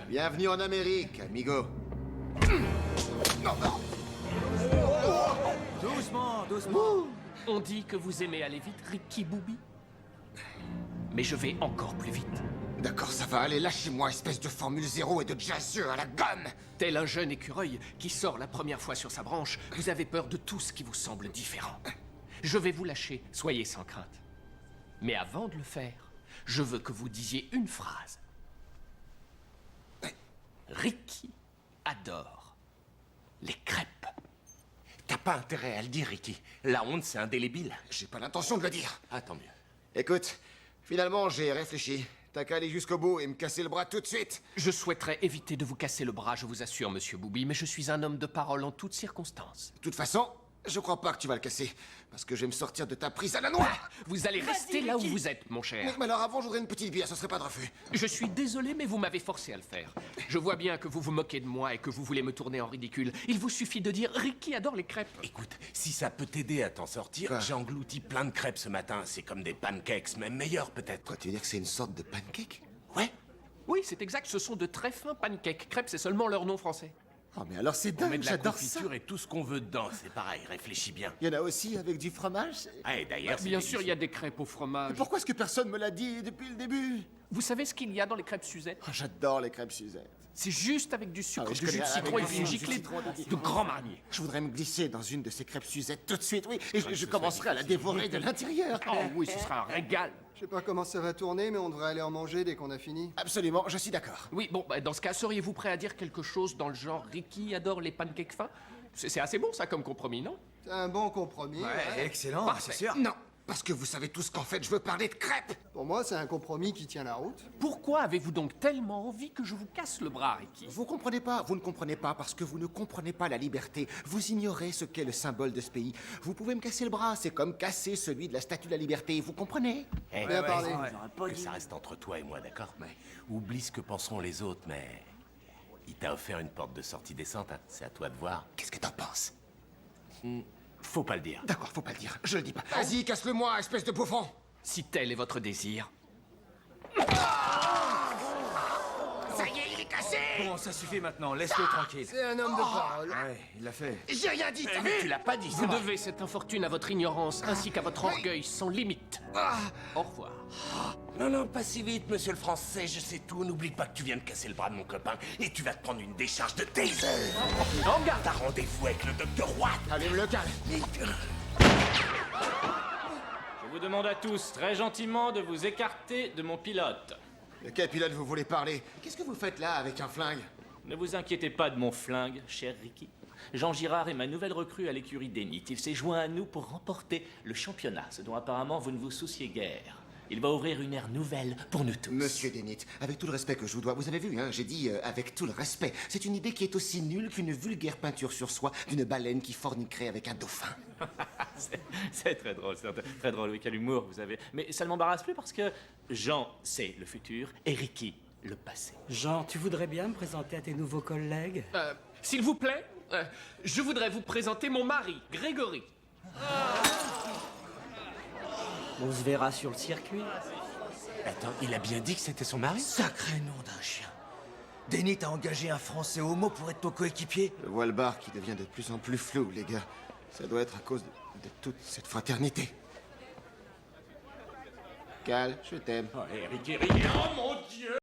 Bienvenue en Amérique, amigo. Non, non. Doucement, doucement. On dit que vous aimez aller vite, Ricky Booby. Mais je vais encore plus vite. D'accord, ça va aller. Lâchez-moi, espèce de Formule 0 et de jazzeux à la gomme. Tel un jeune écureuil qui sort la première fois sur sa branche, vous avez peur de tout ce qui vous semble différent. Je vais vous lâcher, soyez sans crainte. Mais avant de le faire, je veux que vous disiez une phrase. Ricky adore les crêpes. T'as pas intérêt à le dire, Ricky. La honte, c'est indélébile. J'ai pas l'intention de le dire. Ah, tant mieux. Écoute, finalement, j'ai réfléchi. T'as qu'à aller jusqu'au bout et me casser le bras tout de suite. Je souhaiterais éviter de vous casser le bras, je vous assure, monsieur Booby, mais je suis un homme de parole en toutes circonstances. De toute façon, je crois pas que tu vas le casser. Parce que je vais me sortir de ta prise à la noix. Vous allez rester là où vous êtes, mon cher. Mais alors avant, je voudrais une petite bière, ce serait pas de refus. Je suis désolé, mais vous m'avez forcé à le faire. Je vois bien que vous vous moquez de moi et que vous voulez me tourner en ridicule. Il vous suffit de dire « Ricky adore les crêpes ». Écoute, si ça peut t'aider à t'en sortir, Quoi? j'ai englouti plein de crêpes ce matin. C'est comme des pancakes, même meilleurs peut-être. Quoi, tu veux dire que c'est une sorte de pancake? Ouais. Oui, c'est exact, ce sont de très fins pancakes. Crêpes, c'est seulement leur nom français. Oh, mais alors c'est On met dingue, de la j'adore ça. confiture et tout ce qu'on veut dedans. C'est pareil, réfléchis bien. Il y en a aussi avec du fromage. Ah, et d'ailleurs, c'est Bien sûr, il y a délicieux. des crêpes au fromage. Pourquoi est-ce que personne me l'a dit depuis le début? Vous savez ce qu'il y a dans les crêpes Suzette? Oh, j'adore les crêpes Suzette. C'est juste avec du sucre, Ah oui, je du jus de connais, citron avec et du puis une jus de giclée citron, de grand marnier. Je voudrais me glisser dans une de ces crêpes Suzette tout de suite, oui, et je commencerai à la dévorer de l'intérieur. Oh oui, ce sera un régal. Je sais pas comment ça va tourner, mais on devrait aller en manger dès qu'on a fini. Absolument, je suis d'accord. Oui, bon, bah, dans ce cas, seriez-vous prêt à dire quelque chose dans le genre « Ricky adore les pancakes fins » C'est assez bon, ça, comme compromis, non? C'est un bon compromis. ouais. Excellent, Parfait. c'est sûr. Non, parce que vous savez tous qu'en fait, je veux parler de crêpes. Pour moi, c'est un compromis qui tient la route. Pourquoi avez-vous donc tellement envie que je vous casse le bras, Ricky? Vous comprenez pas, vous ne comprenez pas parce que vous ne comprenez pas la liberté. Vous ignorez ce qu'est le symbole de ce pays. Vous pouvez me casser le bras, c'est comme casser celui de la Statue de la Liberté, vous comprenez? Eh, Bien parlé. que ça reste entre toi et moi, d'accord? Oublie ce que penseront les autres, mais... Il t'a offert une porte de sortie décente, hein. C'est à toi de voir. Qu'est-ce que t'en penses? Faut pas le dire. D'accord, faut pas le dire, je le dis pas. Vas-y, casse-le-moi, espèce de bouffon. Si tel est votre désir, Ça y est, il est cassé. Bon, ça suffit maintenant, laisse-le tranquille. C'est un homme de parole. Ouais, il l'a fait. J'ai rien dit, t'as Mais vu? tu l'as pas dit, vous devez cette infortune à votre ignorance ainsi qu'à votre orgueil sans limite. Au revoir. Non, non, pas si vite, monsieur le Français, je sais tout. N'oublie pas que tu viens de casser le bras de mon copain et tu vas te prendre une décharge de taser. En garde! T'as rendez-vous avec le docteur Watt. Allume le calme. Je vous demande à tous, très gentiment, de vous écarter de mon pilote. De quel pilote vous voulez parler? Qu'est-ce que vous faites là avec un flingue? Ne vous inquiétez pas de mon flingue, cher Ricky. Jean Girard est ma nouvelle recrue à l'écurie d'Enit. Il s'est joint à nous pour remporter le championnat, ce dont apparemment vous ne vous souciez guère. Il va ouvrir une ère nouvelle pour nous tous. Monsieur Denit, avec tout le respect que je vous dois, vous avez vu, hein, j'ai dit avec tout le respect. C'est une idée qui est aussi nulle qu'une vulgaire peinture sur soie d'une baleine qui forniquerait avec un dauphin. C'est très drôle, c'est très drôle, oui, quel humour vous avez. Mais ça ne m'embarrasse plus parce que Jean, c'est le futur et Ricky, le passé. Jean, tu voudrais bien me présenter à tes nouveaux collègues? S'il vous plaît, je voudrais vous présenter mon mari, Grégory. On se verra sur le circuit. Attends, il a bien dit que c'était son mari? Sacré nom d'un chien. Denit a engagé un Français homo pour être ton coéquipier. Je vois le bar qui devient de plus en plus flou, les gars. Ça doit être à cause de toute cette fraternité. Cal, je t'aime. Ricky, Ricky, oh mon Dieu!